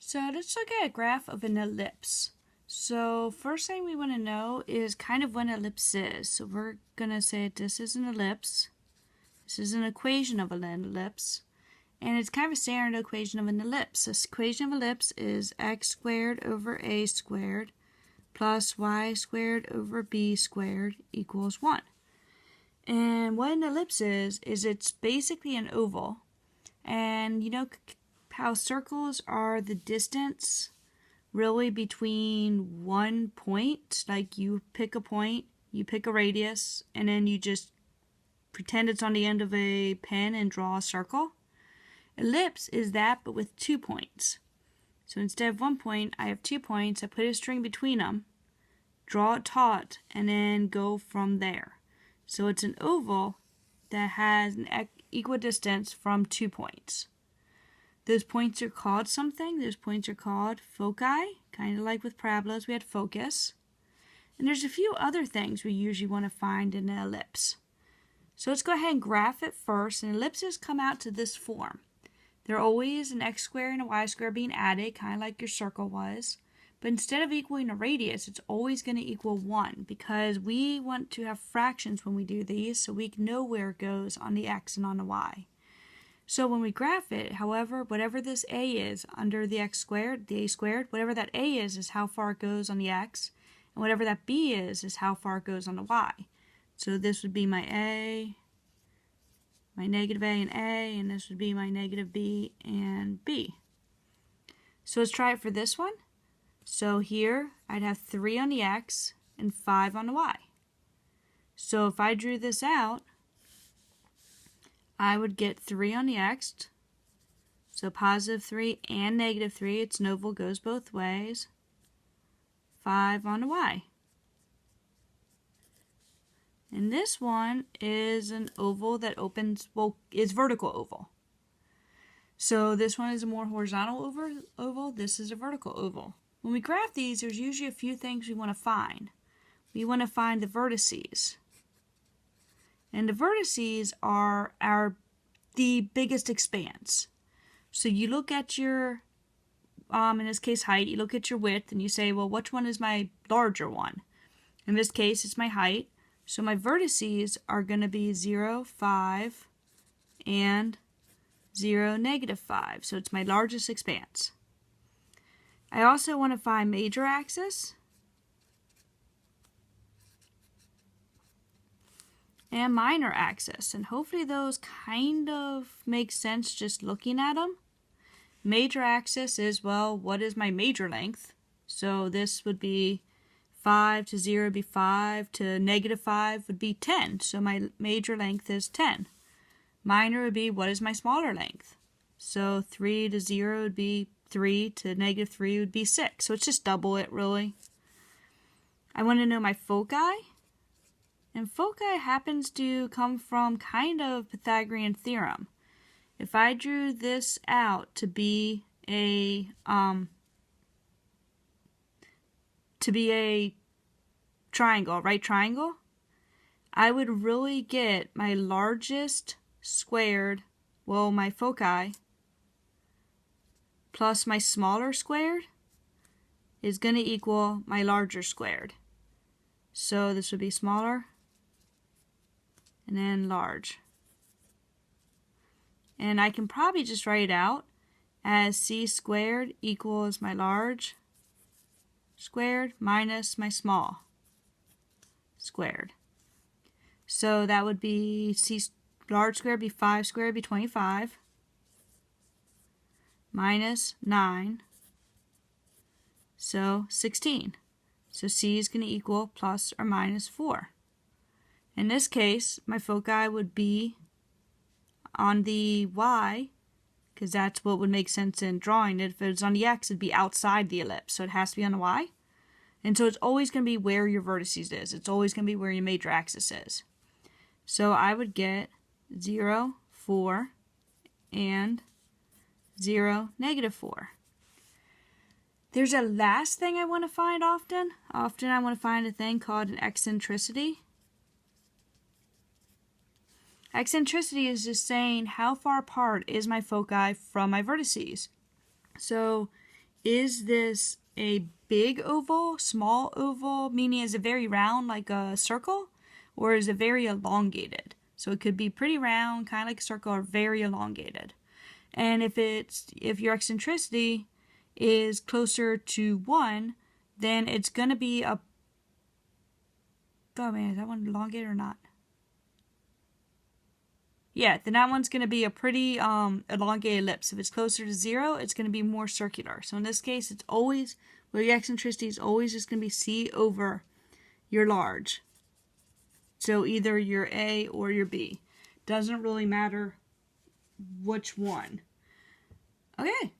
So let's look at a graph of an ellipse. So first thing we want to know is kind of what an ellipse is. So we're going to say this is an ellipse. This is an equation of an ellipse. And it's kind of a standard equation of an ellipse. This equation of an ellipse is x squared over a squared plus y squared over b squared equals 1. And what an ellipse is it's basically an oval. And you know how circles are the distance really between one point? Like you pick a point, you pick a radius, and then you just pretend it's on the end of a pen and draw a circle. Ellipse is that, but with 2 points. So instead of 1 point, I have 2 points. I put a string between them, draw it taut, and then go from there. So it's an oval that has an equidistance from 2 points. Those points are called something. Those points are called foci, kind of like with parabolas we had focus. And there's a few other things we usually want to find in an ellipse. So let's go ahead and graph it first. And ellipses come out to this form. They're always an x squared and a y squared being added, kind of like your circle was. But instead of equaling a radius, it's always going to equal 1 because we want to have fractions when we do these so we can know where it goes on the x and on the y. So when we graph it, however, whatever this a is under the x squared, the a squared, whatever that a is how far it goes on the x, and whatever that b is how far it goes on the y. So this would be my a, my negative a, and this would be my negative b and b. So let's try it for this one. So here I'd have 3 on the x and 5 on the y. So if I drew this out, I would get 3 on the x, so positive 3 and negative 3, it's an oval, goes both ways, 5 on the y. And this one is an oval that opens, well, it's vertical oval. So this one is a more horizontal oval, this is a vertical oval. When we graph these, there's usually a few things we want to find. We want to find the vertices. And the vertices are the biggest expanse. So you look at your, in this case height, you look at your width and you say, well, which one is my larger one? In this case, it's my height. So my vertices are going to be 0, 5, and 0, negative 5. So it's my largest expanse. I also want to find major axis and minor axis, and hopefully those kind of make sense just looking at them. Major axis is, well, what is my major length? So this would be 5 to 0 would be 5 to negative 5 would be 10. So my major length is 10. Minor would be, what is my smaller length? So 3 to 0 would be 3 to negative 3 would be 6. So it's just double it, really. I want to know my foci. And foci happens to come from kind of Pythagorean theorem. If I drew this out to be a triangle, right triangle, I would really get my largest squared, well, my foci, plus my smaller squared is going to equal my larger squared. So this would be smaller and then large. And I can probably just write it out as c squared equals my large squared minus my small squared. So that would be c large squared be 5 squared be 25 minus 9, so 16. So c is going to equal plus or minus 4. In this case, my foci would be on the y, because that's what would make sense in drawing it. If it was on the x, it'd be outside the ellipse, so it has to be on the y. And so it's always going to be where your vertices is. It's always going to be where your major axis is. So I would get 0, 4, and 0, negative 4. There's a last thing I want to find often. Often I want to find a thing called an eccentricity. Eccentricity is just saying how far apart is my foci from my vertices. So is this a big oval, small oval, meaning is it very round like a circle, or is it very elongated? So it could be pretty round, kind of like a circle, or very elongated. And if your eccentricity is closer to 1, then it's going to be a... Oh man, is that one elongated or not? Yeah, then that one's going to be a pretty elongated ellipse. If it's closer to 0, it's going to be more circular. So in this case, it's always, well, your eccentricity is always just going to be C over your large. So either your A or your B. Doesn't really matter which one. Okay,